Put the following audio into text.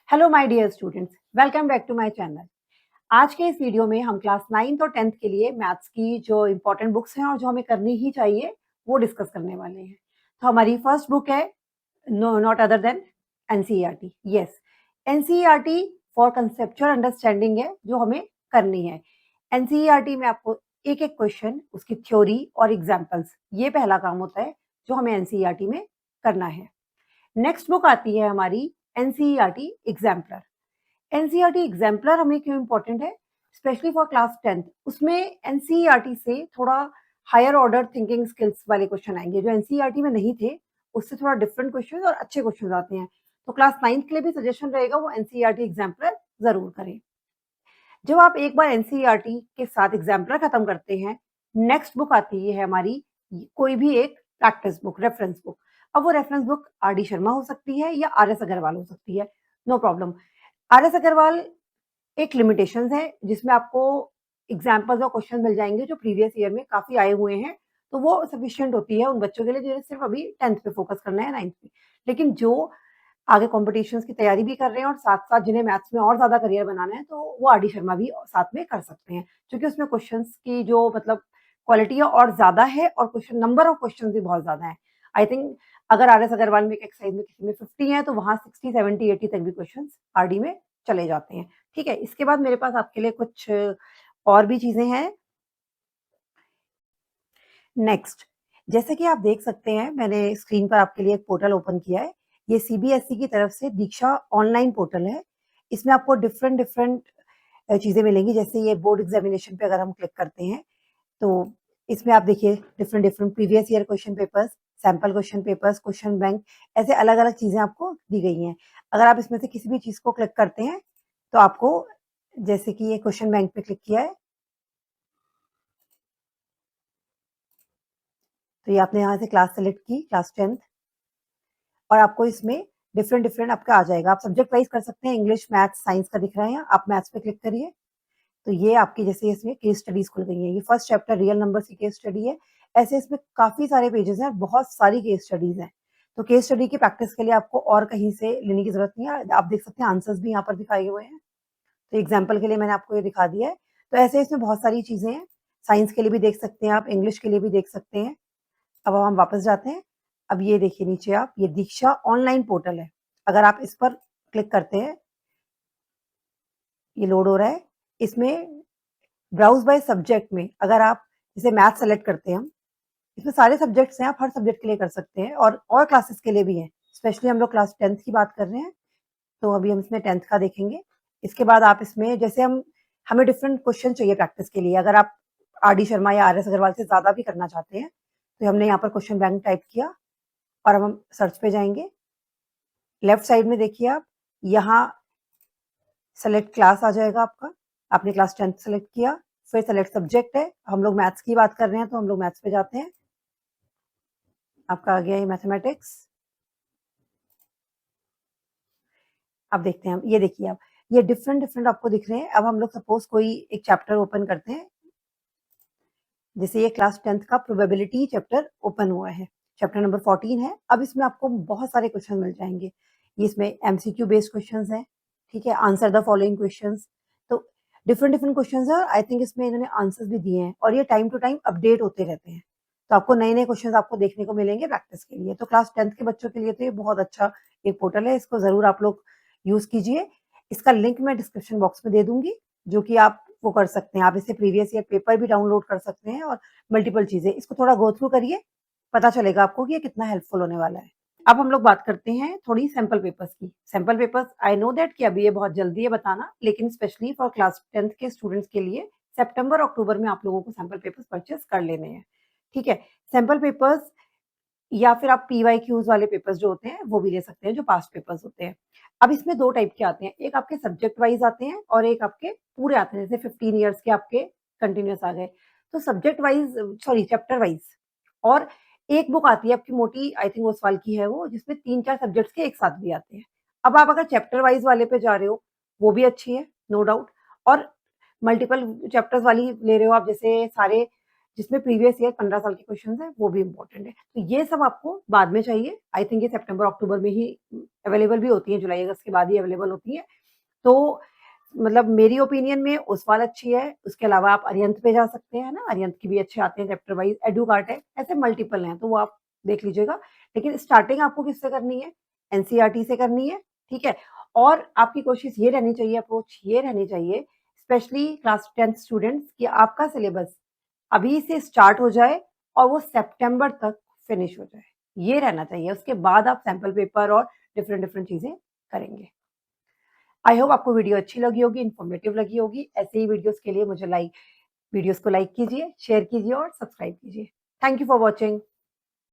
Hello my dear students, welcome back to my channel. आज के इस वीडियो में हम क्लास 9th और 10th के लिए मैथ्स की जो इम्पोर्टेंट बुक्स हैं और जो हमें करनी ही चाहिए वो डिस्कस करने वाले हैं। तो हमारी फर्स्ट बुक है no not other than NCERT. Yes, NCERT for conceptual understanding है जो हमें करनी है। एनसीईआरटी में आपको एक एक क्वेश्चन, उसकी थ्योरी और एग्जाम्पल्स, ये पहला काम होता है जो हमें एनसीईआरटी में करना है। नेक्स्ट बुक आती है हमारी एनसीईआरटी एग्जाम्पलर। एनसीईआरटी एग्जाम्पलर हमें क्यों इंपॉर्टेंट है? Specially for class 10th। उसमें एनसीईआरटी से थोड़ा हायर ऑर्डर थिंकिंग स्किल्स वाले क्वेश्चन आएंगे जो एनसीईआरटी में नहीं थे। उससे थोड़ा डिफरेंट क्वेश्चन और अच्छे क्वेश्चन आते हैं। तो क्लास 9th के लिए भी सजेशन रहेगा वो एनसीईआरटी एग्जाम्पलर जरूर करें। जब आप एक बार एनसीईआरटी के साथ एग्जाम्पलर खत्म करते हैं, नेक्स्ट बुक आती है हमारी कोई भी एक प्रैक्टिस बुक, रेफरेंस बुक। अब वो reference book R D Sharma हो सकती है या आर एस अग्रवाल हो सकती है, no problem. R S Agarwal एक लिमिटेशंस है जिसमें आपको एग्जाम्पल्स और क्वेश्चन मिल जाएंगे जो प्रीवियस ईयर में काफी आए हुए हैं। तो वो सफिशियंट होती है उन बच्चों के लिए जिन्हें सिर्फ अभी 10th पे फोकस करना है, 9th पे। लेकिन जो आगे कॉम्पिटिशन्स की तैयारी भी कर रहे हैं और साथ-साथ जिन्हें मैथ्स में और ज़्यादा करियर बनाना है, तो वो आर डी शर्मा भी साथ में कर सकते हैं। क्योंकि उसमें क्वेश्चंस की जो मतलब क्वालिटी है और ज़्यादा है और क्वेश्चन नंबर ऑफ क्वेश्चंस भी बहुत ज़्यादा है। आई थिंक अगर आर एस अग्रवाल में एक एक्सरसाइज में किसी में 50 है, तो वहाँ 60, 70, 80 तक भी क्वेश्चंस आरडी में चले जाते हैं। ठीक है? इसके बाद मेरे पास आपके लिए कुछ और भी चीज़ें हैं। नेक्स्ट, जैसे कि आप देख सकते हैं, मैंने स्क्रीन पर आपके लिए एक पोर्टल ओपन किया है। ये सीबीएसई की तरफ से दीक्षा ऑनलाइन पोर्टल है। इसमें आपको डिफरेंट डिफरेंट चीज़ें मिलेंगी। जैसे ये बोर्ड एग्जामिनेशन पे अगर हम क्लिक करते हैं, तो इसमें आप देखिए different different previous year question papers, sample question papers, question bank, ऐसे अलग-अलग चीज़ें आपको दी गई हैं। अगर आप इसमें से किसी भी चीज़ को क्लिक करते हैं, तो आपको, जैसे कि ये क्वेश्चन बैंक पे क्लिक किया है, तो ये आपने यहाँ से क्लास सेलेक्ट की, क्लास 10th, और आपको इसमें डिफरेंट डिफरेंट आपका आ जाएगा। आप सब्जेक्ट वाइज कर सकते हैं, इंग्लिश, मैथ्स, साइंस का दिख रहा है यहाँ, आप मैथ्स पे क्लिक करिए। तो ये आपकी जैसे इसमें केस स्टडीज खुल गई हैं। ये फर्स्ट चैप्टर रियल नंबर्स की केस स्टडी है। ऐसे इसमें काफ़ी सारे पेजेस हैं और बहुत सारी केस स्टडीज़ हैं। तो केस स्टडी की प्रैक्टिस के लिए आपको और कहीं से लेने की ज़रूरत नहीं है। आप देख सकते हैं आंसर्स भी यहाँ पर दिखाए हुए हैं। तो एग्ज़ाम्पल के लिए मैंने आपको ये दिखा दिया है। तो ऐसे इसमें बहुत सारी चीज़ें हैं। साइंस के लिए भी देख सकते हैं आप, इंग्लिश के लिए भी देख सकते हैं। अब हम वापस जाते हैं। अब ये देखिए नीचे आप, ये दीक्षा ऑनलाइन पोर्टल है। अगर आप इस पर क्लिक करते हैं, ये लोड हो रहा है। इसमें ब्राउज़ बाय सब्जेक्ट में अगर आप जैसे मैथ सेलेक्ट करते हैं हम, इसमें सारे सब्जेक्ट्स हैं, आप हर सब्जेक्ट के लिए कर सकते हैं और क्लासेस के लिए भी हैं। स्पेशली हम लोग क्लास 10th की बात कर रहे हैं, तो अभी हम इसमें 10th का देखेंगे। इसके बाद आप इसमें जैसे हमें डिफरेंट क्वेश्चन चाहिए प्रैक्टिस के लिए। अगर आप आर डी शर्मा या आर एस अग्रवाल से ज़्यादा भी करना चाहते हैं, तो हमने यहाँ पर क्वेश्चन बैंक टाइप किया और अब हम सर्च पे जाएँगे। लेफ्ट साइड में देखिए आप, यहाँ सेलेक्ट क्लास आ जाएगा आपका। आपने क्लास 10th सेलेक्ट किया, फिर सेलेक्ट सब्जेक्ट है। हम लोग मैथ्स की बात कर रहे हैं, तो हम लोग मैथ्स पे जाते हैं। आपका आ गया ये मैथमेटिक्स। अब देखते हैं हम, ये देखिए आप, ये डिफरेंट डिफरेंट आपको दिख रहे हैं। अब हम लोग सपोज कोई एक चैप्टर ओपन करते हैं। जैसे ये क्लास 10th का प्रोबेबिलिटी चैप्टर ओपन हुआ है, चैप्टर नंबर 14 है। अब इसमें आपको बहुत सारे क्वेश्चन मिल जाएंगे। ये इसमें एमसीक्यू बेस्ड क्वेश्चंस हैं, ठीक है, आंसर द फॉलोइंग क्वेश्चंस। तो डिफरेंट डिफरेंट क्वेश्चंस हैं और आई थिंक इसमें इन्होंने आंसर्स भी दिए हैं और ये टाइम टू टाइम अपडेट होते रहते हैं। तो आपको नए नए क्वेश्चंस आपको देखने को मिलेंगे प्रैक्टिस के लिए। तो क्लास 10th के बच्चों के लिए तो ये बहुत अच्छा एक पोर्टल है, इसको जरूर आप लोग यूज कीजिए। इसका लिंक मैं डिस्क्रिप्शन बॉक्स में दे दूंगी, जो कि आप वो कर सकते हैं। आप इससे प्रीवियस ईयर पेपर भी डाउनलोड कर सकते हैं और मल्टीपल चीजें, इसको थोड़ा गो थ्रू करिए, पता चलेगा आपको कि ये कितना हेल्पफुल होने वाला है। अब हम लोग बात करते हैं थोड़ी सैंपल पेपर्स की। Sample papers, I know that कि अभी ये बहुत जल्दी है बताना, लेकिन स्पेशली फॉर क्लास 10th के स्टूडेंट्स के लिए सितंबर अक्टूबर में आप लोगों को सैंपल पेपर्स परचेस कर लेने हैं। ठीक है, सैंपल पेपर्स या फिर आप पीवाईक्यूज वाले पेपर्स जो होते हैं वो भी ले सकते हैं, जो पास्ट पेपर्स होते हैं। अब इसमें दो टाइप के आते हैं, एक आपके सब्जेक्ट वाइज आते हैं और एक आपके पूरे आते हैं, जैसे 15 ईयर्स के आपके कंटिन्यूस आ गए। तो subject wise, sorry chapter wise, और एक बुक आती है आपकी मोटी, आई थिंक ओसवाल की है वो, जिसमें 3-4 सब्जेक्ट्स के एक साथ भी आते हैं। अब आप अगर चैप्टर वाइज वाले पे जा रहे हो, वो भी अच्छी है, नो डाउट। और मल्टीपल चैप्टर्स वाली ले रहे हो आप, जैसे सारे जिसमें प्रीवियस ईयर 15 साल के क्वेश्चंस हैं, वो भी इम्पोर्टेंट है। तो ये सब आपको बाद में चाहिए। आई थिंक ये सितंबर अक्टूबर में ही अवेलेबल भी होती हैं, जुलाई अगस्त के बाद ही अवेलेबल होती हैं। तो मतलब मेरी ओपिनियन में ओसवाल अच्छी है, उसके अलावा आप अरिहंत पे जा सकते हैं ना, अरिहंत की भी अच्छे आते हैं चैप्टर वाइज़, एडुकार्ट है, ऐसे मल्टीपल हैं, तो वो आप देख लीजिएगा। लेकिन स्टार्टिंग आपको किससे करनी है? एनसीईआरटी से करनी है, ठीक है? और आपकी कोशिश ये रहनी चाहिए, अप्रोच ये रहनी चाहिए, स्पेशली क्लास 10th स्टूडेंट्स, कि आपका सिलेबस अभी से स्टार्ट हो जाए और वो सितंबर तक फिनिश हो जाए, ये रहना चाहिए। उसके बाद आप सैंपल पेपर और डिफरेंट चीज़ें करेंगे। आई होप आपको वीडियो अच्छी लगी होगी, इन्फॉर्मेटिव लगी होगी। ऐसे ही वीडियोस के लिए मुझे वीडियोस को लाइक कीजिए, शेयर कीजिए और सब्सक्राइब कीजिए। Thank you for watching.